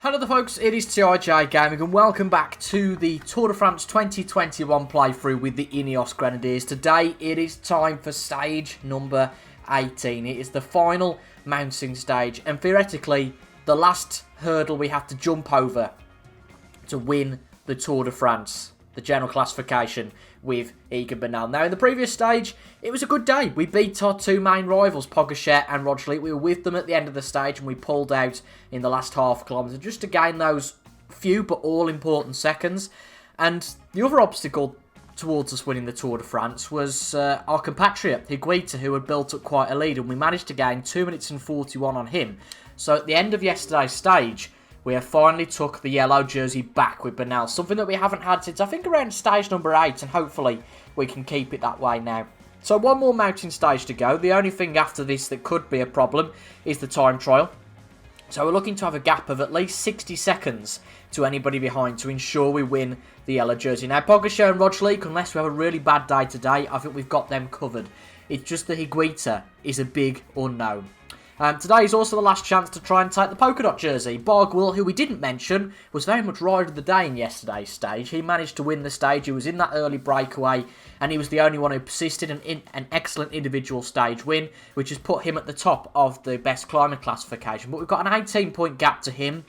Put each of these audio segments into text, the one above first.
Hello there folks, it is TIJ Gaming and welcome back to the Tour de France 2021 playthrough with the Ineos Grenadiers. Today it is time for stage number 18. It is the final mountain stage and theoretically the last hurdle we have to jump over to win the Tour de France, the general classification with Egan Bernal. Now in the previous stage, it was a good day. We beat our two main rivals, Pogacar and Roglic. We were with them at the end of the stage and we pulled out in the last half kilometre just to gain those few but all important seconds. And the other obstacle towards us winning the Tour de France was our compatriot, Higuita, who had built up quite a lead, and we managed to gain 2 minutes and 41 on him. So at the end of yesterday's stage, we have finally took the yellow jersey back with Bernal, something that we haven't had since I think around stage number 8, and hopefully we can keep it that way now. So one more mountain stage to go. The only thing after this that could be a problem is the time trial. So we're looking to have a gap of at least 60 seconds to anybody behind to ensure we win the yellow jersey. Now Pogacar and Roglic, unless we have a really bad day today, I think we've got them covered. It's just that Higuita is a big unknown. Today is also the last chance to try and take the polka dot jersey. Barguil, who we didn't mention, was very much rider of the day in yesterday's stage. He managed to win the stage. He was in that early breakaway, and he was the only one who persisted in an excellent individual stage win, which has put him at the top of the best climber classification. But we've got an 18-point gap to him.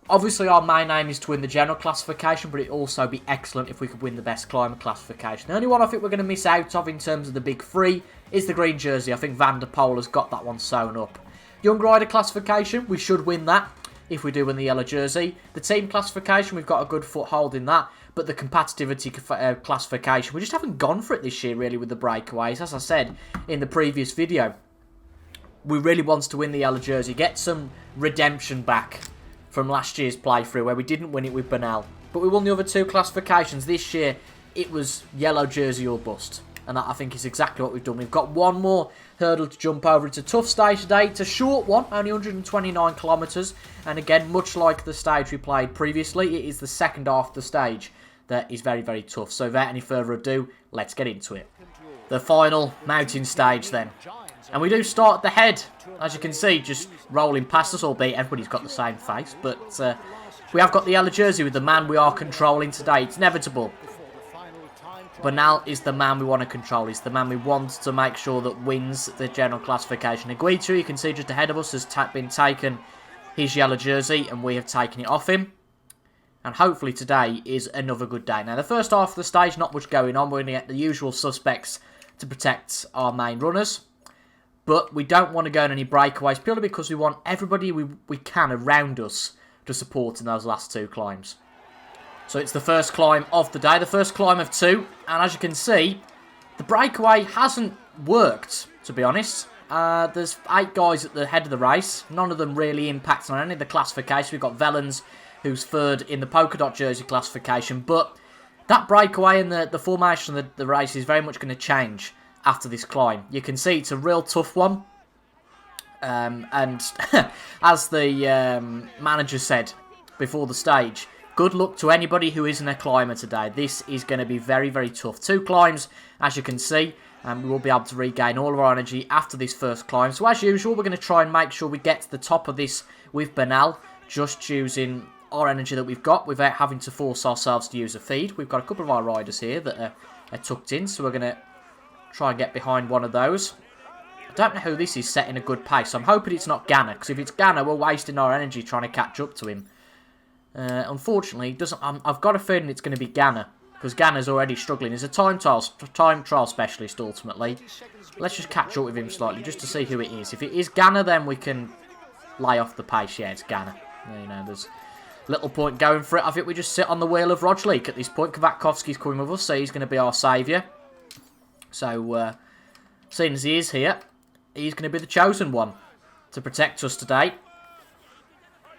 Obviously, our main aim is to win the general classification, but it'd also be excellent if we could win the best climber classification. The only one I think we're going to miss out of in terms of the big three is the green jersey. I think Van der Poel has got that one sewn up. Young rider classification, we should win that if we do win the yellow jersey. The team classification, we've got a good foothold in that. But the competitivity classification, we just haven't gone for it this year, really, with the breakaways. As I said in the previous video, we really want to win the yellow jersey, get some redemption back from last year's playthrough where we didn't win it with Bernal. But we won the other two classifications. This year, it was yellow jersey or bust. And that, I think, is exactly what we've done. We've got one more hurdle to jump over. It's a tough stage today. It's a short one, only 129 kilometres. And again, much like the stage we played previously, it is the second half of the stage that is very, very tough. So without any further ado, let's get into it. The final mountain stage then. And we do start at the head, as you can see, just rolling past us, albeit everybody's got the same face. But we have got the yellow jersey with the man we are controlling today. It's inevitable. Bernal is the man we want to control. He's the man we want to make sure that wins the general classification. Higuita, you can see just ahead of us, has been taken his yellow jersey, and we have taken it off him. And hopefully today is another good day. Now, the first half of the stage, not much going on. We're going to get the usual suspects to protect our main runners. But we don't want to go on any breakaways, purely because we want everybody we can around us to support in those last two climbs. So it's the first climb of the day, the first climb of two. And as you can see, the breakaway hasn't worked, to be honest. There's 8 guys at the head of the race. None of them really impacting on any of the classification. We've got Wellens, who's third in the polka dot jersey classification. But that breakaway and the formation of the race is very much going to change after this climb. You can see it's a real tough one. And as the manager said before the stage, good luck to anybody who isn't a climber today. This is going to be very, very tough. 2 climbs, as you can see, and we will be able to regain all of our energy after this first climb. So as usual, we're going to try and make sure we get to the top of this with Bernal, just using our energy that we've got without having to force ourselves to use a feed. We've got a couple of our riders here that are tucked in, so we're going to try and get behind one of those. I don't know who this is setting a good pace. I'm hoping it's not Ghana, because if it's Ghana, we're wasting our energy trying to catch up to him. Unfortunately, I've got a feeling it's going to be Ghana, because Ghana's already struggling. He's a time trial specialist, ultimately. Let's just catch up with him slightly, just to see who it is. If it is Ghana, then we can lay off the pace. Yeah, it's Ghana. You know, there's little point going for it. I think we just sit on the wheel of Roglic at this point. Kwiatkowski's coming with us, so he's going to be our saviour. So, seeing as he is here, he's going to be the chosen one to protect us today.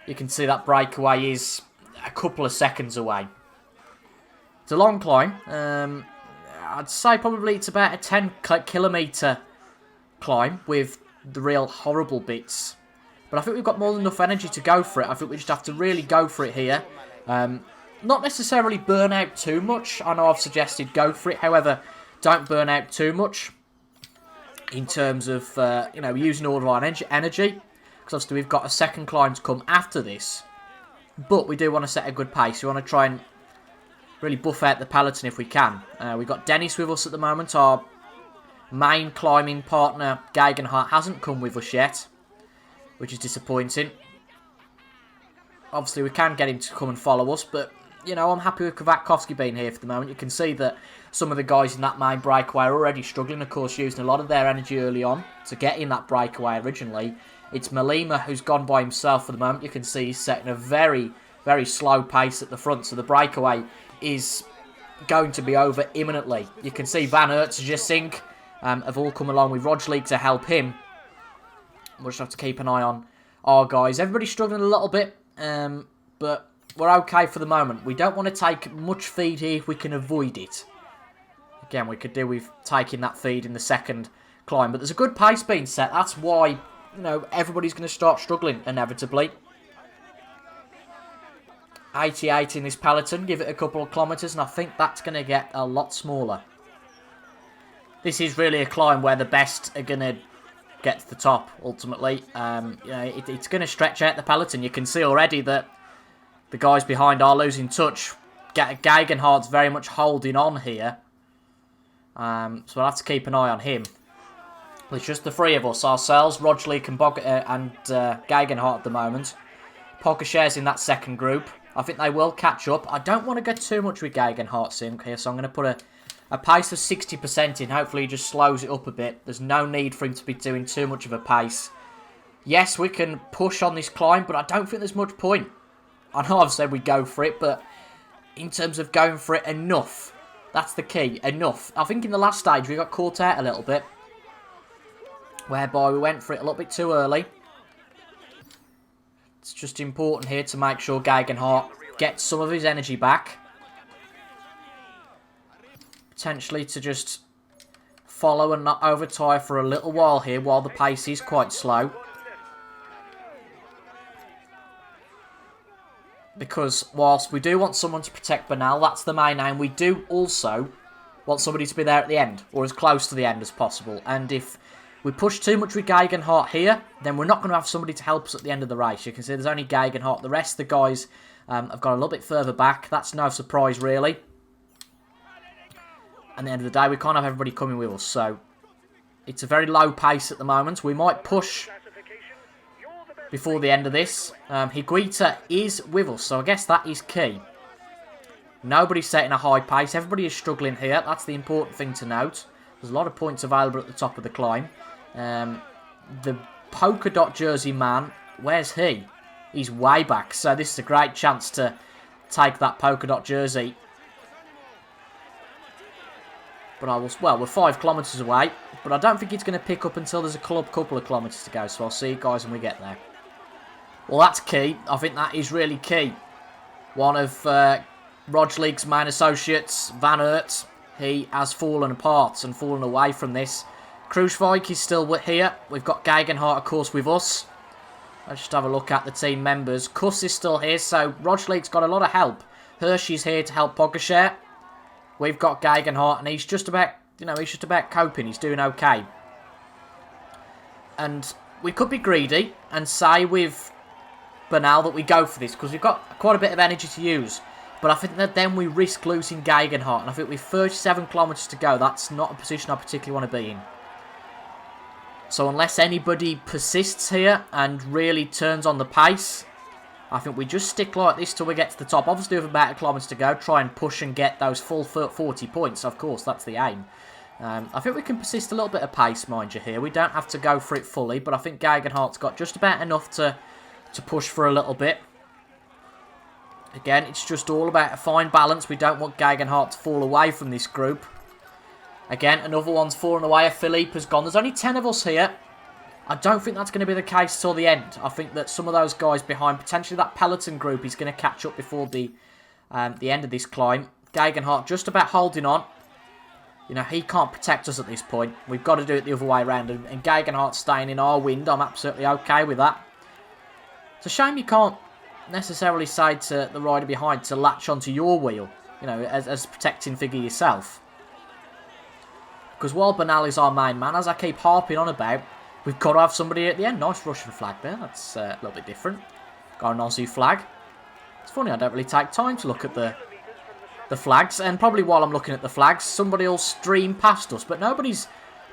You can see that breakaway is a couple of seconds away. It's a long climb. I'd say probably it's about a 10-kilometre climb with the real horrible bits. But I think we've got more than enough energy to go for it. I think we just have to really go for it here. Not necessarily burn out too much. I know I've suggested go for it. However, don't burn out too much in terms of using all of our energy. Because obviously we've got a second climb to come after this. But we do want to set a good pace. We want to try and really buff out the peloton if we can. We've got Dennis with us at the moment. Our main climbing partner, Gegenhardt, hasn't come with us yet, which is disappointing. Obviously, we can get him to come and follow us, but, you know, I'm happy with Kvatkowski being here for the moment. You can see that some of the guys in that main breakaway are already struggling, of course, using a lot of their energy early on to get in that breakaway originally. It's Malima who's gone by himself for the moment. You can see he's setting a very, very slow pace at the front, so the breakaway is going to be over imminently. You can see Van Aert and Jessink have all come along with Roglic to help him. We'll just have to keep an eye on our guys. Everybody's struggling a little bit, but we're okay for the moment. We don't want to take much feed here if we can avoid it. Again, we could do with taking that feed in the second climb, but there's a good pace being set. That's why, you know, everybody's going to start struggling inevitably. 88 in this peloton, give it a couple of kilometres, and I think that's going to get a lot smaller. This is really a climb where the best are going to get to the top, ultimately. You know, it's going to stretch out the peloton. You can see already that the guys behind are losing touch. Gegenhardt's very much holding on here. So we'll have to keep an eye on him. It's just the three of us, ourselves, Roglic and Gegenhardt at the moment. Pogačar's in that second group. I think they will catch up. I don't want to go too much with Gegenhardt in here, so I'm going to put a pace of 60% in. Hopefully he just slows it up a bit. There's no need for him to be doing too much of a pace. Yes, we can push on this climb, but I don't think there's much point. I know I've said we go for it, but in terms of going for it enough, that's the key, enough. I think in the last stage we got caught out a little bit, whereby we went for it a little bit too early. It's just important here to make sure Gegenhardt gets some of his energy back. Potentially to just follow and not over-tire for a little while here while the pace is quite slow. Because whilst we do want someone to protect Bernal, that's the main aim, we do also want somebody to be there at the end, or as close to the end as possible. And if we push too much with Gegenhardt here, then we're not going to have somebody to help us at the end of the race. You can see there's only Gegenhardt. The rest of the guys have gone a little bit further back. That's no surprise, really. At the end of the day, we can't have everybody coming with us. So it's a very low pace at the moment. We might push before the end of this. Higuita is with us, so I guess that is key. Nobody's setting a high pace. Everybody is struggling here. That's the important thing to note. There's a lot of points available at the top of the climb. The polka dot jersey man, where's he? He's way back, so this is a great chance to take that polka dot jersey. But we're 5 kilometres away, but I don't think it's going to pick up until there's a couple of kilometres to go, so I'll see you guys when we get there. Well, that's key. I think that is really key. One of Roglic's main associates, Van Aert, he has fallen apart and fallen away from this. Kruijswijk is still here. We've got Gegenhardt, of course, with us. Let's just have a look at the team members. Kuss is still here, so Roglic's got a lot of help. Hirschi's here to help Pogačar. We've got Gegenhardt, and he's just about, coping. He's doing okay. And we could be greedy and say with Bernal that we go for this, because we've got quite a bit of energy to use. But I think that then we risk losing Gegenhardt, and I think with 37 kilometres to go, that's not a position I particularly want to be in. So unless anybody persists here and really turns on the pace, I think we just stick like this till we get to the top. Obviously, with about a kilometre to go, try and push and get those full 40 points. Of course, that's the aim. I think we can persist a little bit of pace, mind you, here. We don't have to go for it fully, but I think Gegenhardt's got just about enough to push for a little bit. Again, it's just all about a fine balance. We don't want Gegenhardt to fall away from this group. Again, another one's fallen away. Philippe has gone. There's only 10 of us here. I don't think that's going to be the case till the end. I think that some of those guys behind, potentially that peloton group, is going to catch up before the end of this climb. Gegenhardt just about holding on. You know, he can't protect us at this point. We've got to do it the other way around. And Gegenhardt staying in our wind, I'm absolutely okay with that. It's a shame you can't necessarily say to the rider behind to latch onto your wheel, you know, as a protecting figure yourself. Because while Bernal is our main man, as I keep harping on about, we've got to have somebody at the end. Nice Russian flag there. That's a little bit different. Got an Aussie flag. It's funny, I don't really take time to look at the flags, and probably while I'm looking at the flags, somebody will stream past us, but nobody's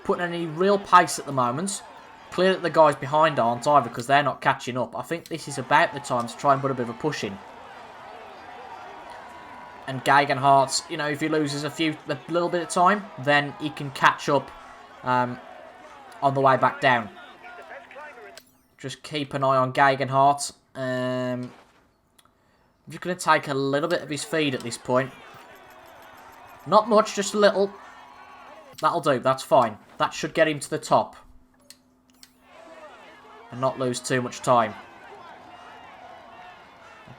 putting any real pace at the moment. Clear that the guys behind aren't either, because they're not catching up. I think this is about the time to try and put a bit of a push in. And Gegenhardt, you know, if he loses a little bit of time, then he can catch up on the way back down. Just keep an eye on Gegenhardt. I'm just going to take a little bit of his feed at this point. Not much, just a little. That'll do, that's fine. That should get him to the top. And not lose too much time.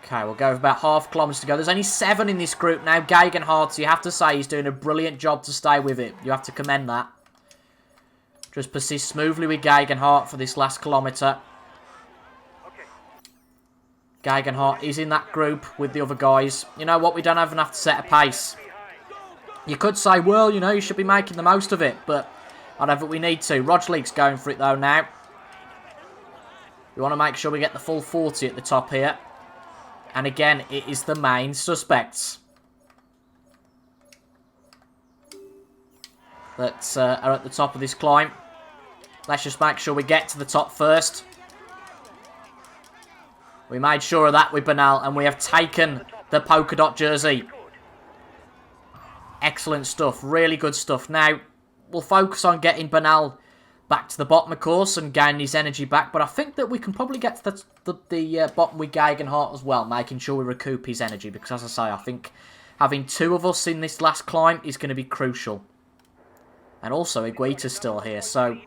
Okay, we'll go with about half kilometres to go. There's only 7 in this group now. Gegenhardt, you have to say, he's doing a brilliant job to stay with it. You have to commend that. Just persist smoothly with Gegenhardt for this last kilometre. Gegenhardt is in that group with the other guys. You know what, we don't even have to set a pace. You could say, well, you know, you should be making the most of it, but I don't think we need to. Rodgelik's going for it, though, now. We want to make sure we get the full 40 at the top here. And again, it is the main suspects that are at the top of this climb. Let's just make sure we get to the top first. We made sure of that with Bernal, and we have taken the polka dot jersey. Excellent stuff. Really good stuff. Now, we'll focus on getting Bernal back to the bottom, of course, and gaining his energy back. But I think that we can probably get to the bottom with Gegenhardt as well, making sure we recoup his energy. Because, as I say, I think having 2 of us in this last climb is going to be crucial. And also, Iguita's still here, so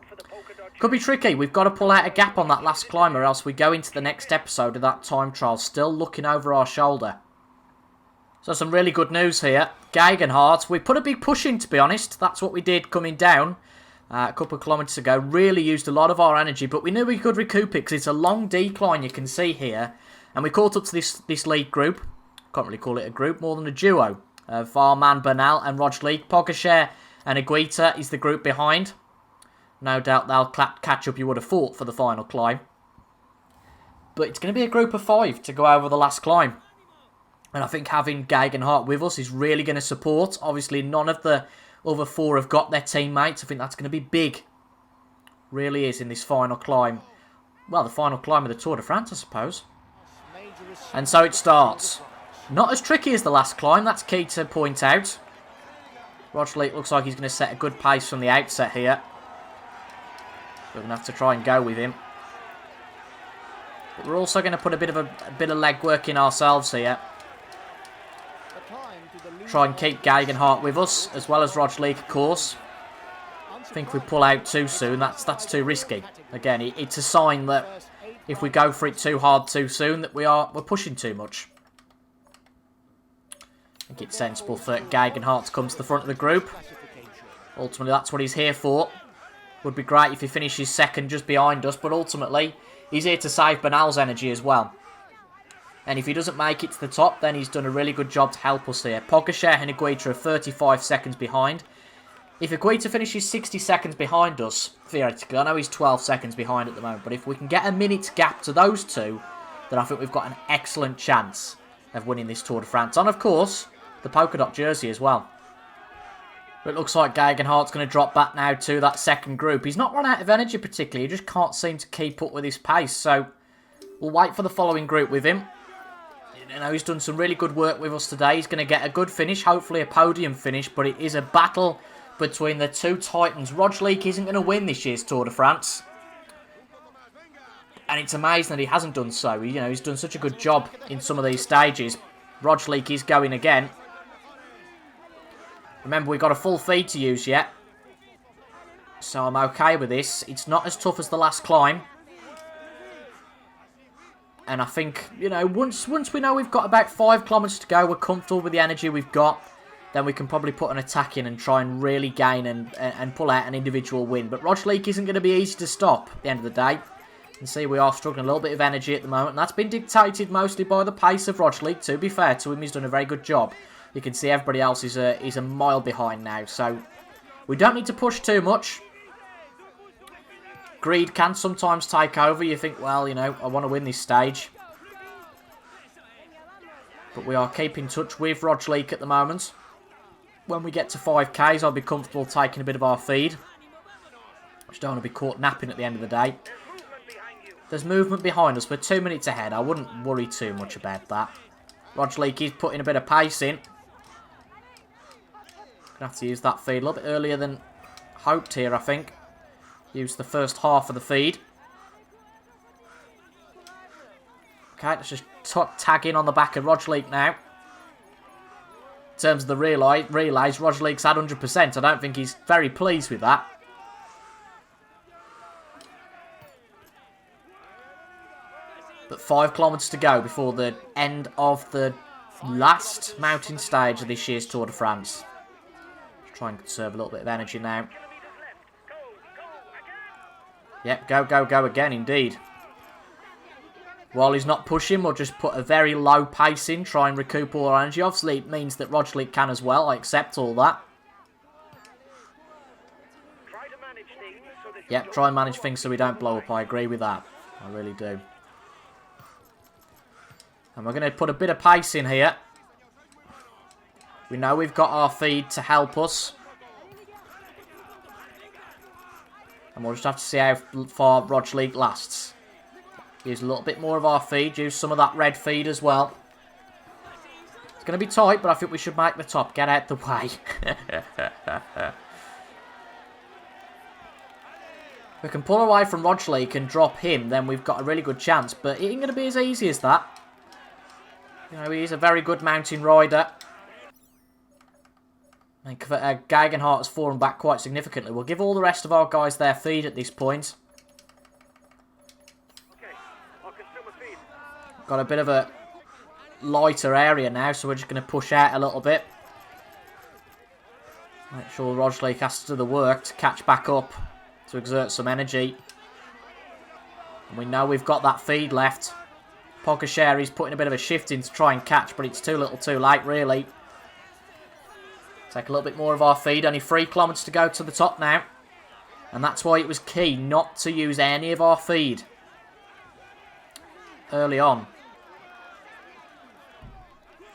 could be tricky. We've got to pull out a gap on that last climb, or else we go into the next episode of that time trial still looking over our shoulder. So some really good news here. Gegenhardt, we put a big push in, to be honest. That's what we did coming down a couple of kilometres ago. Really used a lot of our energy, but we knew we could recoup it because it's a long decline, you can see here. And we caught up to this lead group. Can't really call it a group, more than a duo of our man Bernal and Rodgelik. Pogačar and Iguita is the group behind. No doubt they'll catch up, you would have thought, for the final climb. But it's going to be a group of 5 to go over the last climb. And I think having Gegenhardt with us is really going to support. Obviously, none of the other 4 have got their teammates. I think that's going to be big. Really is in this final climb. Well, the final climb of the Tour de France, I suppose. And so it starts. Not as tricky as the last climb, that's key to point out. Rodgelik looks like he's going to set a good pace from the outset here. We're going to have to try and go with him. But we're also going to put a bit of legwork in ourselves here. Try and keep Gegenhardt with us, as well as Rodgelik, of course. I think we pull out too soon, that's too risky. Again, it's a sign that if we go for it too hard too soon, that we're pushing too much. I think it's sensible for Gegenhardt to come to the front of the group. Ultimately, that's what he's here for. Would be great if he finishes second just behind us, but ultimately, he's here to save Bernal's energy as well. And if he doesn't make it to the top, then he's done a really good job to help us here. Pogačar and Iguita are 35 seconds behind. If Iguita finishes 60 seconds behind us, theoretically, I know he's 12 seconds behind at the moment, but if we can get a minute's gap to those 2, then I think we've got an excellent chance of winning this Tour de France. And of course, the polka dot jersey as well. But it looks like Gegenhardt's going to drop back now to that second group. He's not run out of energy particularly, he just can't seem to keep up with his pace. So we'll wait for the following group with him. You know, he's done some really good work with us today. He's going to get a good finish, hopefully a podium finish, but it is a battle between the 2 titans. Rodgelik isn't going to win this year's Tour de France. And it's amazing that he hasn't done so. You know, he's done such a good job in some of these stages. Rodgelik is going again. Remember, we've got a full feed to use yet. So I'm okay with this. It's not as tough as the last climb. And I think, you know, once we know we've got about 5 kilometres to go, we're comfortable with the energy we've got, then we can probably put an attack in and try and really gain and pull out an individual win. But Rodgelik isn't going to be easy to stop at the end of the day. You can see we are struggling a little bit of energy at the moment. And that's been dictated mostly by the pace of Rodgelik. To be fair to him, he's done a very good job. You can see everybody else is a mile behind now. So we don't need to push too much. Greed can sometimes take over. You think, well, you know, I want to win this stage. But we are keeping in touch with Roglic at the moment. When we get to 5Ks, I'll be comfortable taking a bit of our feed. Just don't want to be caught napping at the end of the day. There's movement behind us. We're 2 minutes ahead. I wouldn't worry too much about that. Roglic is putting a bit of pace in. Gonna have to use that feed a little bit earlier than hoped here, I think. Use the first half of the feed. Okay, let's just tag in on the back of Roglic now. In terms of the relays, Roglic's at 100%. I don't think he's very pleased with that. But 5 kilometres to go before the end of the last mountain stage of this year's Tour de France. Just try and conserve a little bit of energy now. Yep, go again, indeed. While he's not pushing, we'll just put a very low pace in, try and recoup all our energy. Obviously, it means that Roglic can as well. I accept all that. Yep, try and manage things so we don't blow up. I agree with that. I really do. And we're going to put a bit of pace in here. We know we've got our feed to help us. And we'll just have to see how far Roglic lasts. Use a little bit more of our feed. Use some of that red feed as well. It's going to be tight, but I think we should make the top. Get out the way. If we can pull away from Roglic and drop him, then we've got a really good chance. But it ain't going to be as easy as that. You know, he's a very good mountain rider. And Gegenhardt has fallen back quite significantly. We'll give all the rest of our guys their feed at this point. Got a bit of a lighter area now, so we're just going to push out a little bit. Make sure Roglic has to do the work to catch back up, to exert some energy. And we know we've got that feed left. Pogačari's putting a bit of a shift in to try and catch, but it's too little too late, really. Take a little bit more of our feed. Only 3 kilometres to go to the top now. And that's why it was key not to use any of our feed early on.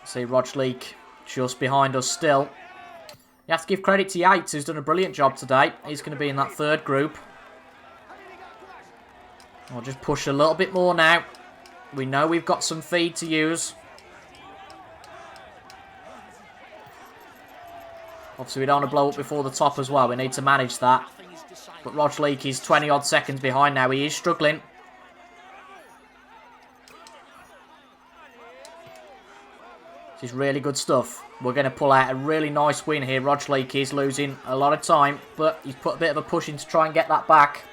See Roglic just behind us still. You have to give credit to Yates, who's done a brilliant job today. He's going to be in that third group. I'll just push a little bit more now. We know we've got some feed to use. Obviously, we don't want to blow up before the top as well. We need to manage that. But Roglic is 20 odd seconds behind now. He is struggling. This is really good stuff. We're going to pull out a really nice win here. Roglic is losing a lot of time, but he's put a bit of a push in to try and get that back.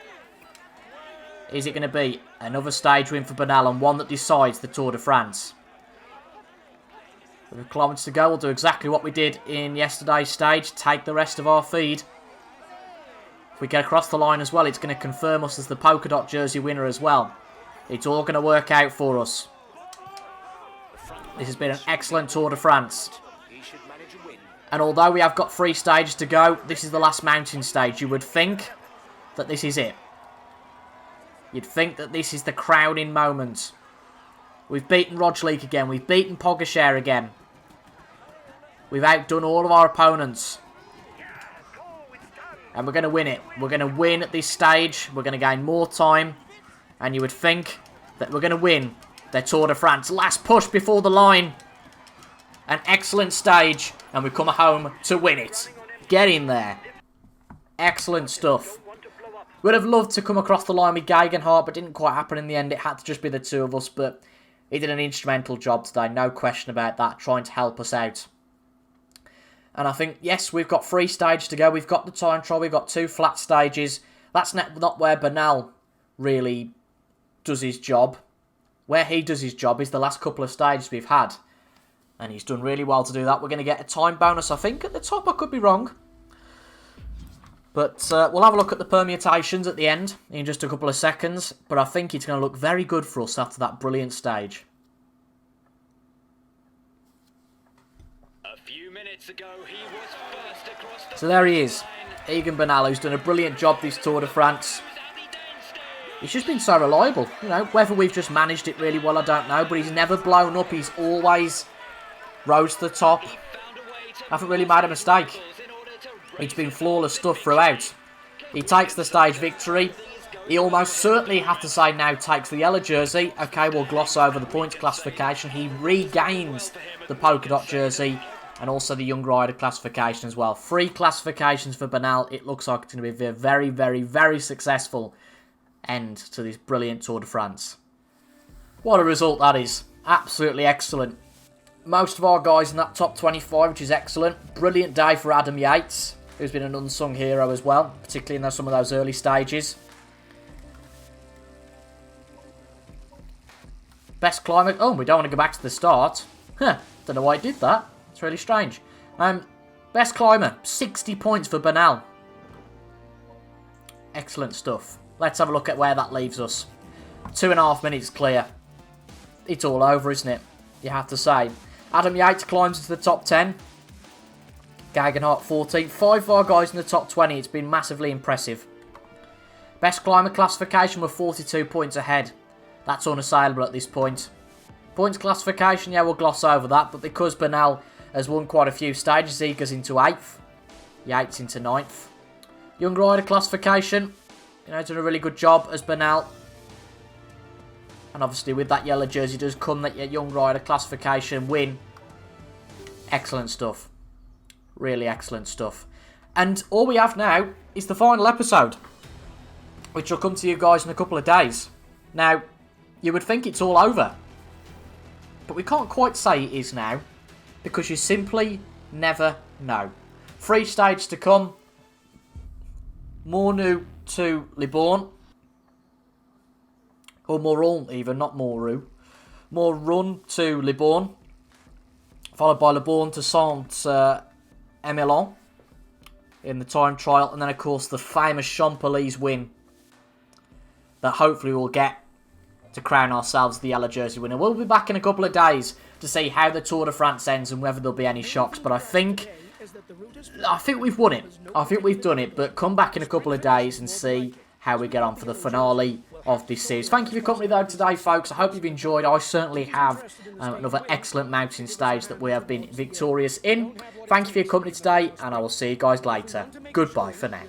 Is it going to be another stage win for Bernal and one that decides the Tour de France? With a kilometres to go, we'll do exactly what we did in yesterday's stage. Take the rest of our feed. If we get across the line as well, it's going to confirm us as the polka dot jersey winner as well. It's all going to work out for us. This has been an excellent Tour de France. And although we have got 3 stages to go, this is the last mountain stage. You would think that this is it. You'd think that this is the crowning moment. We've beaten Roglic again. We've beaten Pogačar again. We've outdone all of our opponents. And we're going to win it. We're going to win at this stage. We're going to gain more time. And you would think that we're going to win the Tour de France. Last push before the line. An excellent stage. And we come home to win it. Get in there. Excellent stuff. Would have loved to come across the line with Gegenhardt, but didn't quite happen in the end. It had to just be the two of us, but he did an instrumental job today. No question about that, trying to help us out. And I think, yes, we've got 3 stages to go. We've got the time trial. We've got 2 flat stages. That's not where Bernal really does his job. Where he does his job is the last couple of stages we've had. And he's done really well to do that. We're going to get a time bonus, I think, at the top. I could be wrong. But we'll have a look at the permutations at the end in just a couple of seconds. But I think it's going to look very good for us after that brilliant stage. A few minutes ago, he was first across the so there he is. Egan Bernal, who's done a brilliant job this Tour de France. He's just been so reliable. You know, whether we've just managed it really well, I don't know. But he's never blown up. He's always Rose to the top. Haven't really made a mistake. It's been flawless stuff throughout. He takes the stage victory. He almost certainly, have to say now, takes the yellow jersey. Okay, we'll gloss over the points classification. He regains the polka dot jersey and also the young rider classification as well. 3 classifications for Bernal. It looks like it's going to be a very, very, very successful end to this brilliant Tour de France. What a result that is. Absolutely excellent. Most of our guys in that top 25, which is excellent. Brilliant day for Adam Yates, who's been an unsung hero as well, particularly in some of those early stages. Best climber. Oh, we don't want to go back to the start. Huh. Don't know why I did that. It's really strange. Best climber. 60 points for Bernal. Excellent stuff. Let's have a look at where that leaves us. 2.5 minutes clear. It's all over, isn't it? You have to say. Adam Yates climbs into the top 10. Gegenhardt 14. 5 of our guys in the top 20. It's been massively impressive. Best climber classification, we're 42 points ahead. That's unassailable at this point. Points classification, yeah, we'll gloss over that. But because Bernal has won quite a few stages, he goes into 8th. Yates into 9th. Young rider classification, you know, done a really good job as Bernal. And obviously with that yellow jersey does come that young rider classification win. Excellent stuff. Really excellent stuff. And all we have now is the final episode, which will come to you guys in a couple of days. Now, you would think it's all over, but we can't quite say it is now, because you simply never know. 3 stages to come. Mornu to Libourne. Or Morun even, not Moru. Morun to Libourne. Followed by Libourne to Saint-Emilion in the time trial. And then, of course, the famous Champs-Élysées win that hopefully we'll get to crown ourselves the yellow jersey winner. We'll be back in a couple of days to see how the Tour de France ends and whether there'll be any shocks. But I think we've won it. I think we've done it. But come back in a couple of days and see how we get on for the finale of this series. Thank you for your company though today, folks. I hope you've enjoyed. I certainly have. Another excellent mountain stage that we have been victorious in. Thank you for your company today, and I will see you guys later. Goodbye for now.